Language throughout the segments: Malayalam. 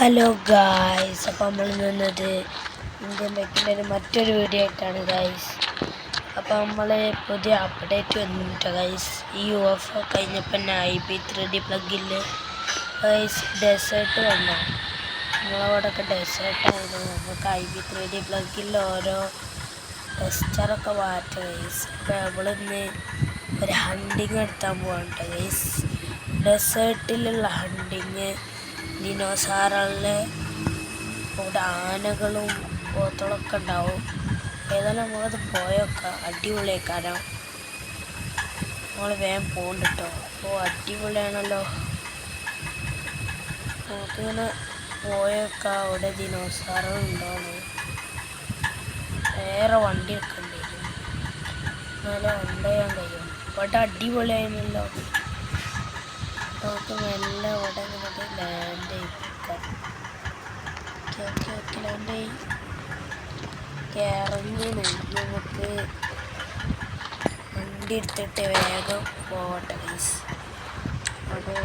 ഹലോ ഗായ്സ്, അപ്പോൾ നമ്മൾ നിന്നത് ഇന്ത്യൻ ബൈക്കിൻ്റെ മറ്റൊരു വീഡിയോ ആയിട്ടാണ് ഗായ്സ്. അപ്പോൾ നമ്മൾ പുതിയ അപ്ഡേറ്റ് വന്നിട്ട് ഗായ്സ്. ഈ ഓഫർ കഴിഞ്ഞപ്പോൾ IP3D പ്ലഗിൽ ഗായ്സ് ഡെസേർട്ട് വന്നു. നമ്മളവിടെയൊക്കെ ഡെസേർട്ടായിരുന്നു. നമുക്ക് IP3D പ്ലഗിൽ ഓരോ ടെസ്റ്ററൊക്കെ മാറ്റാം ഗായ്സ്. അപ്പോൾ നമ്മളിന്ന് ഒരു ഹണ്ടിങ് എടുത്താൻ പോകണ്ട ഗായ്സ്. ഡെസേർട്ടിലുള്ള ഹണ്ടിങ്, ദിനോസാറുകളിലെ ഇവിടെ ആനകളും പോത്തുകളൊക്കെ ഉണ്ടാവും. ഏതായാലും നമ്മളത് പോയൊക്കെ അടിപൊളിയാക്കാനോ. നമ്മൾ വേഗം പോകണ്ട കേട്ടോ. അപ്പോൾ അടിപൊളിയാണല്ലോ. നമുക്കിങ്ങനെ പോയൊക്കെ അവിടെ ദിനോസാറുകളുണ്ടോന്ന് വേറെ വണ്ടി എടുക്കേണ്ടി വരും. എന്നാലേ വണ്ടി ചെയ്യാൻ കഴിയും. ഇവിടെ അടിപൊളിയായിരുന്നല്ലോ. നമുക്ക് മെല്ലെ ഇവിടെ ഇങ്ങോട്ട് ലാൻഡ് ചെയ്യിപ്പിക്കാം. ലാൻഡ് ചെയ്യി ഇറങ്ങി നമുക്ക് വണ്ടി എടുത്തിട്ട് വേഗം പോകട്ടെ ഗൈസ്. അവിടെ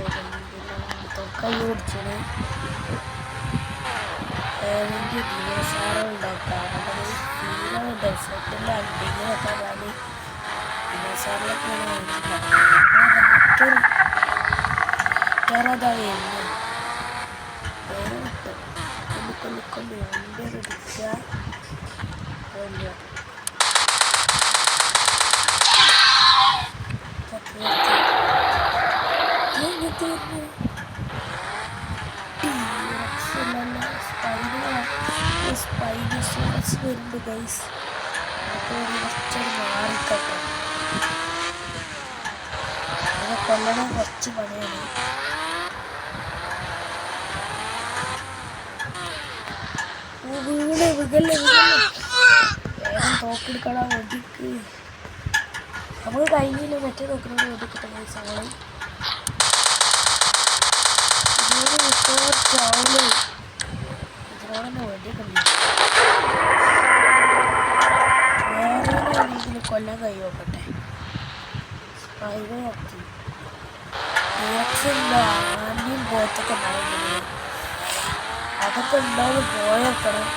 കൈ പിടിച്ചാണ് ഏതെങ്കിൽ ദിനോസാറുകളുണ്ടാക്കാം. തീരെ ഡെസേർട്ടിൻ്റെ അണ്ടിങ്ങനൊക്കെ കാണി ദിനോസാറിലൊക്കെ ഇങ്ങനെ വേണ്ടിയില്ല. അതാ വരുന്നു കൊല്ലിക്കൊണ്ട് വണ്ടി പിടിക്കുക. സ്പൈനോസോറസ് വരുന്നുണ്ട് ഗൈസ്. അപ്പോൾ കുറച്ചൊരു മാറിക്കട്ടെ. അതിനെ കൊല്ലണ കുറച്ച് പണിയാണ്. വേഗം തോക്കെടുക്കണം വെടിക്ക്. നമുക്ക് കഴിഞ്ഞില്ല മറ്റേ തോക്കിനോട് വെടിക്കട്ടെ ഗൈസ്. നമ്മൾ ഇതിനോട് വിട്ടോർച്ചാവൂലേ, ഇതിനോടൊന്ന് വെടിക്കണ്ടേ. വേറെ രീതിയിൽ കൊല്ലാൻ കഴിയോക്കട്ടെ. സ്പൈഡർ കത്തി ആദ്യം പോത്തൊക്കെ ഉണ്ടായിരുന്നു. അതൊക്കെ ഉണ്ടാവും പോയോക്കണം.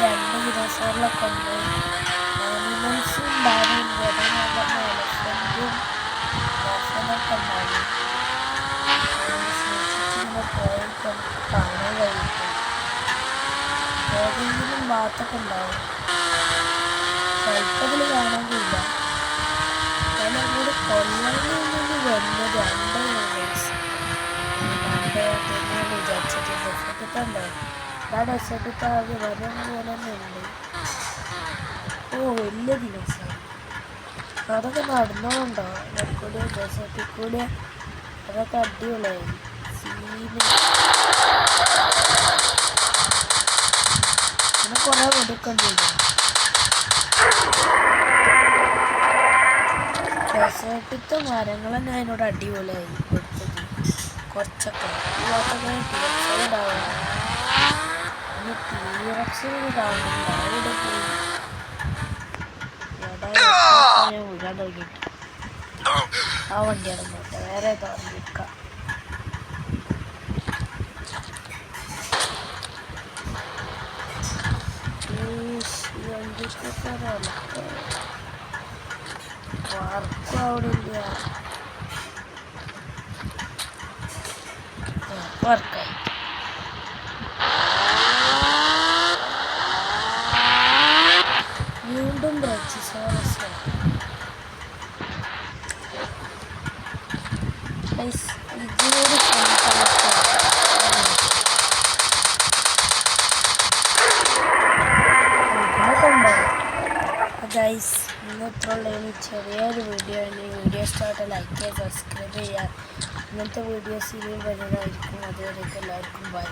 രണ്ട് ദിനോസറിലൊക്കെ ഉണ്ട്. ആനിമൽസും ഉണ്ടാവുന്നുണ്ട്. എലഫൻറ്റും ഒക്കെ ഉണ്ടാവും. ഇങ്ങനെ പോയിട്ട് നമുക്ക് കാണാൻ കഴിയും. ഏതെങ്കിലും ഭാഗത്തൊക്കെ ഉണ്ടാവും. ചിലപ്പതിൽ കാണാൻ കഴിയില്ല. ഞാൻ അങ്ങോട്ട് കൊല്ലങ്ങളിൽ വരുന്നത് രണ്ടേ വിചാരിച്ചിട്ട് ഡെസേർട്ടിട്ടുണ്ടോ. ആ ഡെസേർട്ടിട്ട് ആകെ വരാൻ പോലെ തന്നെ ഉണ്ട്. ഓ വലിയ ദിനോസാർ അതൊക്കെ നടന്നോണ്ടോ കൂടെ ഡെസേർട്ടിൽ കൂടെ. അതൊക്കെ അടിപൊളിയായി സീന്. പിന്നെ കുറേ വെടിക്കേണ്ടി വരും. ഡെസേർട്ടിത്തെ മരങ്ങൾ തന്നെ അതിനോട് അടിപൊളിയായി കൊടുത്തത്. കുറച്ചൊക്കെ ഈ ഭാഗത്തൊക്കെ ടീറക്സുകൾ ഉണ്ടാവുക. ഇനി ടീറക്സുകൾ കാണുന്നില്ല. അവിടെ പോയി ഞാൻ വീഴാൻ തുടങ്ങിയിട്ട് ആ വണ്ടിയാണ് പോട്ടെ. വേറെ തോന്നിക്കാം. ഈ വണ്ടിക്കൊക്കെ വർക്കും അവിടെ ഇല്ല. വർക്കായി. വീണ്ടും ബ്രച്ചിസോറസ് ഇതിനോട് ഗൈസ്. ഇന്നത്തെയുള്ള ചെറിയൊരു വീഡിയോ ആണ്. ഈ വീഡിയോ ഇഷ്ടമായിട്ട് ലൈക്ക് ചെയ്യുക, സബ്സ്ക്രൈബ് ചെയ്യുക. ഇങ്ങനത്തെ വീഡിയോസ് ഇനിയും വരുന്നതായിരിക്കും. അതുവരെയൊക്കെ എല്ലാവർക്കും ബൈ.